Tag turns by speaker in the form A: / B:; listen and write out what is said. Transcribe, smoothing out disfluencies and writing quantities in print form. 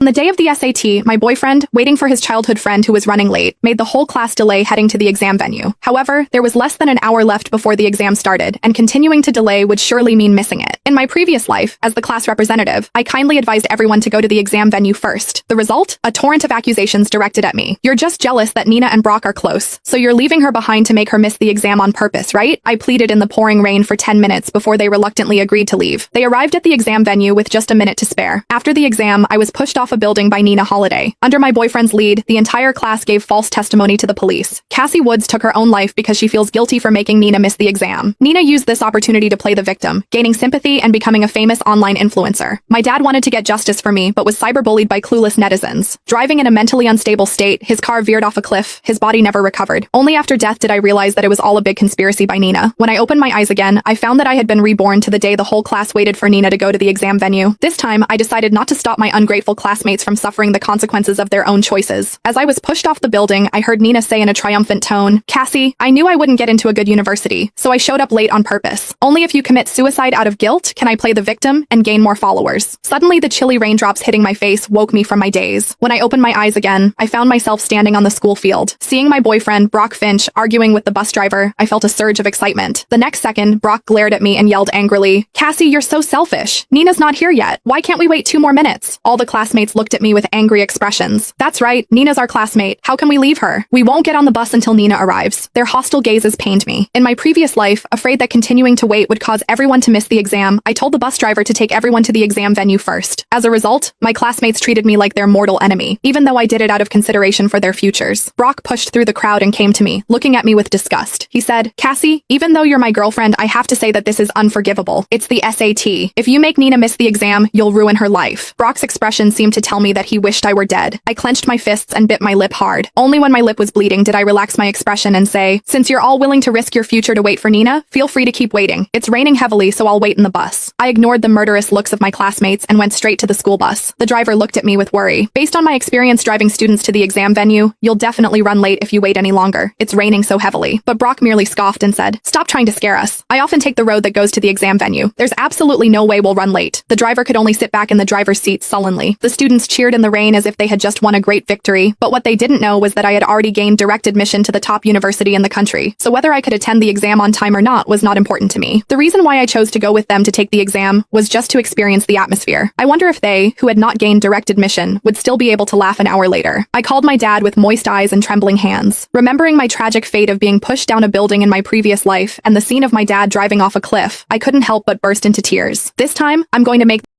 A: On the day of the SAT, my boyfriend, waiting for his childhood friend who was running late, made the whole class delay heading to the exam venue. However, there was less than an hour left before the exam started, and continuing to delay would surely mean missing it. In my previous life, as the class representative, I kindly advised everyone to go to the exam venue first. The result? A torrent of accusations directed at me. You're just jealous that Nina and Brock are close, so you're leaving her behind to make her miss the exam on purpose, right? I pleaded in the pouring rain for 10 minutes before they reluctantly agreed to leave. They arrived at the exam venue with just a minute to spare. After the exam, I was pushed off a building by Nina Holiday. Under my boyfriend's lead, the entire class gave false testimony to the police. Cassie Woods took her own life because she feels guilty for making Nina miss the exam. Nina used this opportunity to play the victim, gaining sympathy and becoming a famous online influencer. My dad wanted to get justice for me, but was cyberbullied by clueless netizens. Driving in a mentally unstable state, his car veered off a cliff. His body never recovered. Only after death did I realize that it was all a big conspiracy by Nina. When I opened my eyes again, I found that I had been reborn to the day the whole class waited for Nina to go to the exam venue. This time, I decided not to stop my ungrateful classmates from suffering the consequences of their own choices. As I was pushed off the building, I heard Nina say in a triumphant tone, "Cassie, I knew I wouldn't get into a good university, so I showed up late on purpose. Only if you commit suicide out of guilt can I play the victim and gain more followers." Suddenly, the chilly raindrops hitting my face woke me from my daze. When I opened my eyes again, I found myself standing on the school field. Seeing my boyfriend, Brock Finch, arguing with the bus driver, I felt a surge of excitement. The next second, Brock glared at me and yelled angrily, "Cassie, you're so selfish. Nina's not here yet. Why can't we wait 2 more minutes?" All the classmates looked at me with angry expressions. "That's right, Nina's our classmate. How can we leave her? We won't get on the bus until Nina arrives." Their hostile gazes pained me. In my previous life, afraid that continuing to wait would cause everyone to miss the exam, I told the bus driver to take everyone to the exam venue first. As a result, my classmates treated me like their mortal enemy, even though I did it out of consideration for their futures. Brock pushed through the crowd and came to me, looking at me with disgust. He said, "Cassie, even though you're my girlfriend, I have to say that this is unforgivable. It's the SAT. If you make Nina miss the exam, you'll ruin her life." Brock's expression seemed to tell me that he wished I were dead. I clenched my fists and bit my lip hard. Only when my lip was bleeding did I relax my expression and say, "Since you're all willing to risk your future to wait for Nina, feel free to keep waiting. It's raining heavily, so I'll wait in the bus." I ignored the murderous looks of my classmates and went straight to the school bus. The driver looked at me with worry. "Based on my experience driving students to the exam venue, you'll definitely run late if you wait any longer. It's raining so heavily." But Brock merely scoffed and said, "Stop trying to scare us. I often take the road that goes to the exam venue. There's absolutely no way we'll run late." The driver could only sit back in the driver's seat sullenly. The students cheered in the rain as if they had just won a great victory, but what they didn't know was that I had already gained direct admission to the top university in the country, so whether I could attend the exam on time or not was not important to me. The reason why I chose to go with them to take the exam was just to experience the atmosphere. I wonder if they, who had not gained direct admission, would still be able to laugh an hour later. I called my dad with moist eyes and trembling hands. Remembering my tragic fate of being pushed down a building in my previous life and the scene of my dad driving off a cliff, I couldn't help but burst into tears. This time, I'm going to make